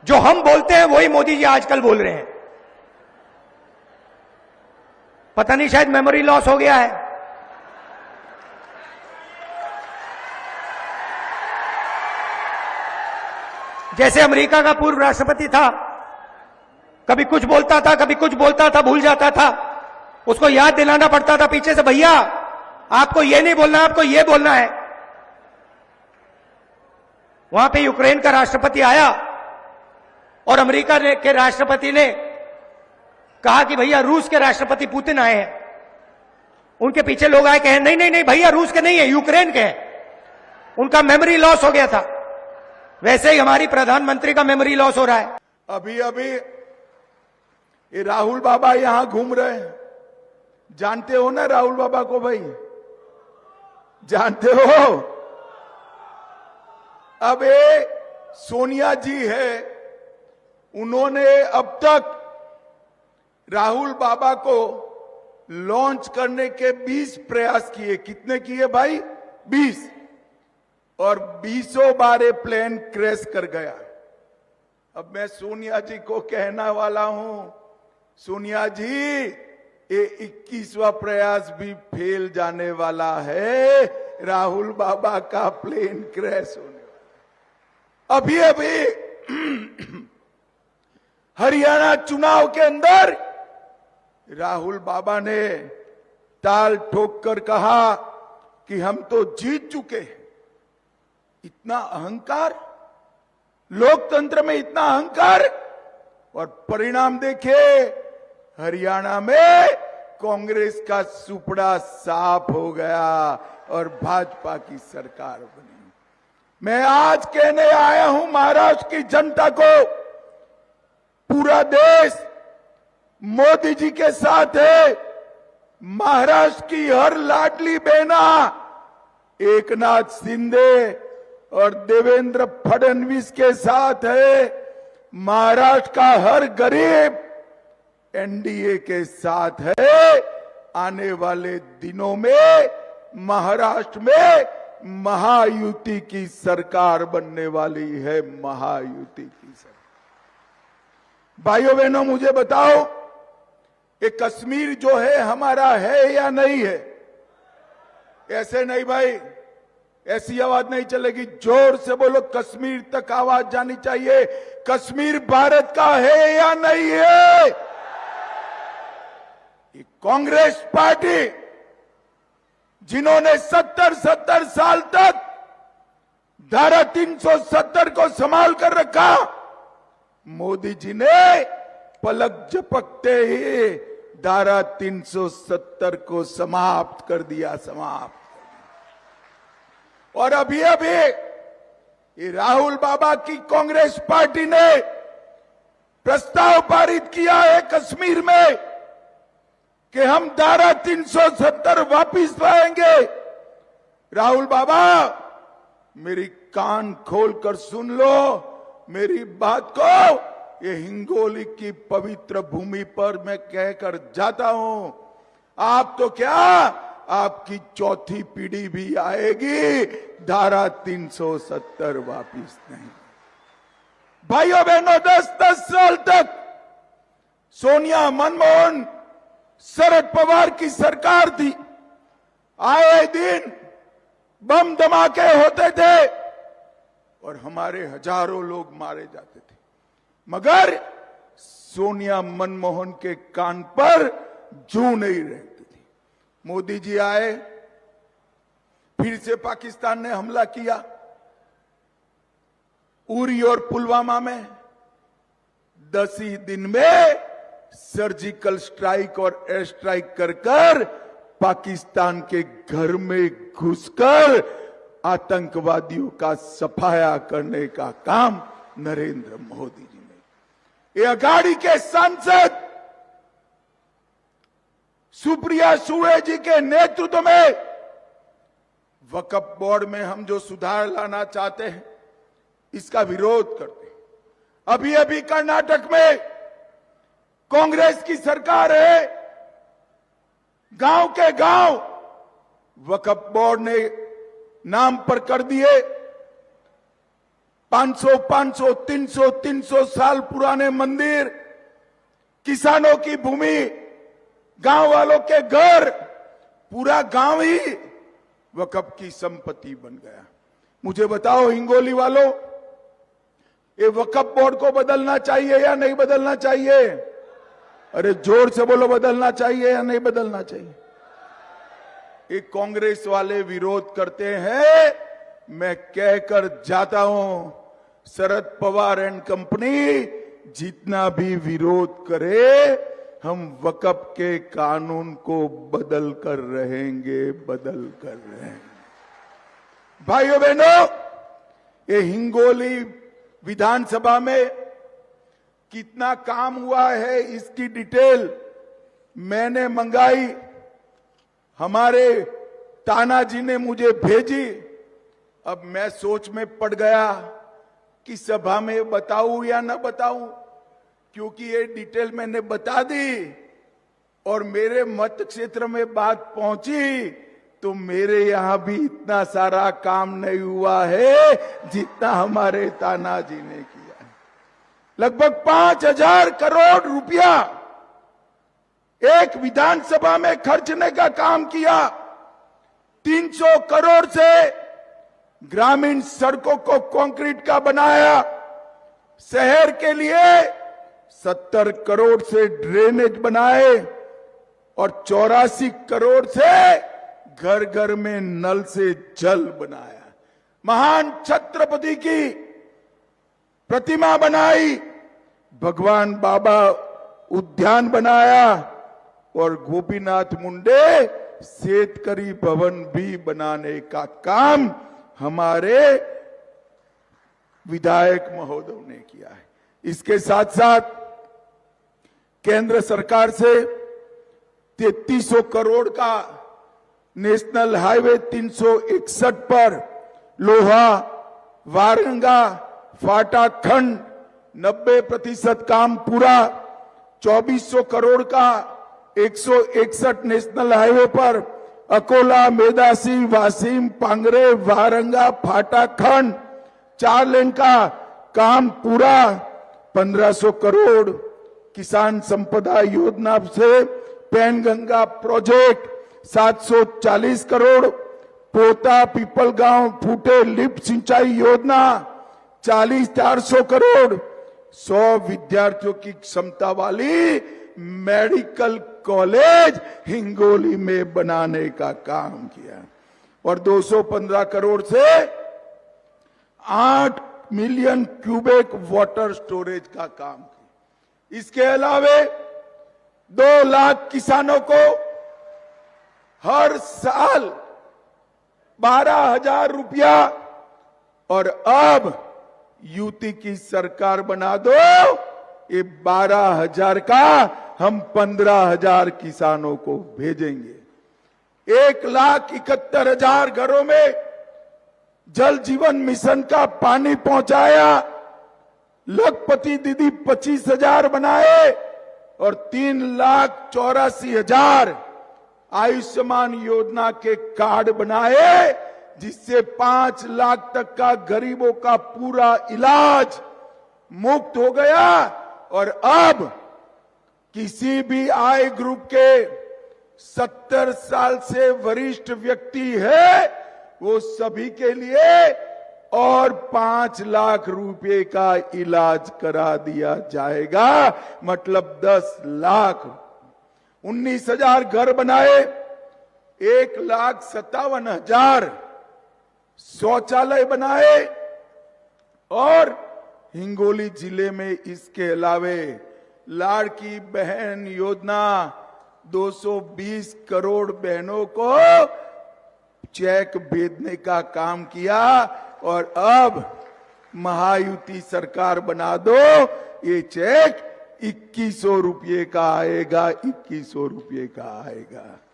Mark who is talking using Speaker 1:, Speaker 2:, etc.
Speaker 1: जो हम बोलते हैं वही मोदी जी आजकल बोल रहे हैं। पता नहीं, शायद मेमोरी लॉस हो गया है। जैसे अमेरिका का पूर्व राष्ट्रपति था, कभी कुछ बोलता था, कभी कुछ बोलता था, भूल जाता था, उसको याद दिलाना पड़ता था पीछे से, भैया आपको ये नहीं बोलना, आपको ये बोलना है। वहां पे यूक्रेन का राष्ट्रपति आया और अमेरिका के राष्ट्रपति ने कहा कि भैया रूस के राष्ट्रपति पुतिन आए हैं। उनके पीछे लोग आए, कहे नहीं नहीं नहीं भैया रूस के नहीं है, यूक्रेन के हैं। उनका मेमोरी लॉस हो गया था। वैसे ही हमारी प्रधानमंत्री का मेमोरी लॉस हो रहा है।
Speaker 2: अभी अभी ये राहुल बाबा यहां घूम रहे हैं, जानते हो ना राहुल बाबा को भाई, जानते हो? अब ये सोनिया जी है, उन्होंने अब तक राहुल बाबा को लॉन्च करने के 20 प्रयास किए। कितने किए भाई? 20। और 20 बार ये प्लेन क्रैश कर गया। अब मैं सोनिया जी को कहना वाला हूं, सोनिया जी ये 21वां प्रयास भी फेल जाने वाला है, राहुल बाबा का प्लेन क्रैश होने वाला। अभी अभी हरियाणा चुनाव के अंदर राहुल बाबा ने ताल ठोक कर कहा कि हम तो जीत चुके हैं। इतना अहंकार, लोकतंत्र में इतना अहंकार, और परिणाम देखिए, हरियाणा में कांग्रेस का सुपड़ा साफ हो गया और भाजपा की सरकार बनी। मैं आज कहने आया हूं महाराष्ट्र की जनता को, पूरा देश मोदी जी के साथ है। महाराष्ट्र की हर लाडली बहना एकनाथ शिंदे और देवेंद्र फडणवीस के साथ है। महाराष्ट्र का हर गरीब एनडीए के साथ है। आने वाले दिनों में महाराष्ट्र में महायुति की सरकार बनने वाली है, महायुति की सरकार। भाइयों बहनों, मुझे बताओ, ये कश्मीर जो है हमारा है या नहीं है? ऐसे नहीं भाई, ऐसी आवाज नहीं चलेगी, जोर से बोलो, कश्मीर तक आवाज जानी चाहिए। कश्मीर भारत का है या नहीं है? ये कांग्रेस पार्टी जिन्होंने 70 साल तक धारा 370 को संभाल कर रखा, मोदी जी ने पलक झपकते ही धारा 370 को समाप्त कर दिया, समाप्त। और अभी अभी ये राहुल बाबा की कांग्रेस पार्टी ने प्रस्ताव पारित किया है कश्मीर में कि हम धारा 370 वापिस लाएंगे। राहुल बाबा, मेरी कान खोलकर सुन लो मेरी बात को। ये हिंगोली की पवित्र भूमि पर मैं कहकर जाता हूं, आप तो क्या, आपकी चौथी पीढ़ी भी आएगी, धारा 370 वापिस नहीं। भाइयों बहनों, 10-10 साल तक सोनिया, मनमोहन, शरद पवार की सरकार थी। आए दिन बम धमाके होते थे और हमारे हजारों लोग मारे जाते थे, मगर सोनिया, मनमोहन के कान पर जू नहीं रहती थी। मोदी जी आए, फिर से पाकिस्तान ने हमला किया उरी और पुलवामा में। 10 ही दिन में सर्जिकल स्ट्राइक और एयर स्ट्राइक कर पाकिस्तान के घर में घुसकर आतंकवादियों का सफाया करने का काम नरेंद्र मोदी जी ने। ये अघाड़ी के सांसद सुप्रिया सुळे जी के नेतृत्व में वक्फ बोर्ड में हम जो सुधार लाना चाहते हैं, इसका विरोध करते हैं। अभी अभी कर्नाटक में कांग्रेस की सरकार है, गांव के गांव वक्फ बोर्ड ने नाम पर कर दिए। 500, 500, 300, 300 साल पुराने मंदिर, किसानों की भूमि, गांव वालों के घर, पूरा गांव ही वक्फ की संपत्ति बन गया। मुझे बताओ हिंगोली वालों, ये वक्फ बोर्ड को बदलना चाहिए या नहीं बदलना चाहिए? अरे जोर से बोलो, बदलना चाहिए या नहीं बदलना चाहिए? ये कांग्रेस वाले विरोध करते हैं, मैं कहकर जाता हूं, शरद पवार एंड कंपनी जितना भी विरोध करे, हम वक्फ के कानून को बदल कर रहेंगे, बदल कर रहेंगे। भाइयों बहनों, ये हिंगोली विधानसभा में कितना काम हुआ है इसकी डिटेल मैंने मंगाई, हमारे तानाजी ने मुझे भेजी। अब मैं सोच में पड़ गया कि सभा में बताऊं या न बताऊं, क्योंकि ये डिटेल मैंने बता दी और मेरे मत क्षेत्र में बात पहुंची तो मेरे यहां भी इतना सारा काम नहीं हुआ है जितना हमारे तानाजी ने किया है। लगभग 5,000 करोड़ रुपया एक विधानसभा में खर्चने का काम किया। 300 करोड़ से ग्रामीण सड़कों को कंक्रीट का बनाया। शहर के लिए 70 करोड़ से ड्रेनेज बनाए और 84 करोड़ से घर घर में नल से जल बनाया। महान छत्रपति की प्रतिमा बनाई, भगवान बाबा उद्यान बनाया और गोपीनाथ मुंडे शेतकरी भवन भी बनाने का काम हमारे विधायक महोदय ने किया है। इसके साथ साथ केंद्र सरकार से 3300 करोड़ का नेशनल हाईवे 361 पर लोहा वारंगा फाटा खंड 90% काम पूरा। 2400 करोड़ का 161 नेशनल हाईवे पर अकोला, मेदासी, वासिम, पांगरे, वारंगा, फाटा खंड 4 लेन का काम पूरा। 1500 करोड़ किसान संपदा योजना से पैनगंगा प्रोजेक्ट 740 करोड़। पोता पीपल गांव फूटे लिफ्ट सिंचाई योजना 400 करोड़। 100 विद्यार्थियों की क्षमता वाली मेडिकल कॉलेज हिंगोली में बनाने का काम किया और 215 करोड़ से 8 मिलियन क्यूबिक वाटर स्टोरेज का काम किया। इसके अलावे 2 लाख किसानों को हर साल 12,000 रुपया और अब यूटी की सरकार बना दो, ये 12,000 का हम 15,000 किसानों को भेजेंगे। 1,71,000 घरों में जल जीवन मिशन का पानी पहुंचाया। लखपति दीदी 25,000 बनाए और 3,84,000 आयुष्मान योजना के कार्ड बनाए, जिससे 5 लाख तक का गरीबों का पूरा इलाज मुफ्त हो गया। और अब किसी भी आय ग्रुप के 70 साल से वरिष्ठ व्यक्ति है, वो सभी के लिए और 5 लाख रुपए का इलाज करा दिया जाएगा। मतलब 10 लाख। 19,000 घर बनाए, 1,57,000 शौचालय बनाए और हिंगोली जिले में इसके अलावे लाड़की बहन योजना 220 करोड़ बहनों को चेक भेजने का काम किया। और अब महायुति सरकार बना दो, ये चेक 2100 रुपये का आएगा, 2100 रुपये का आएगा।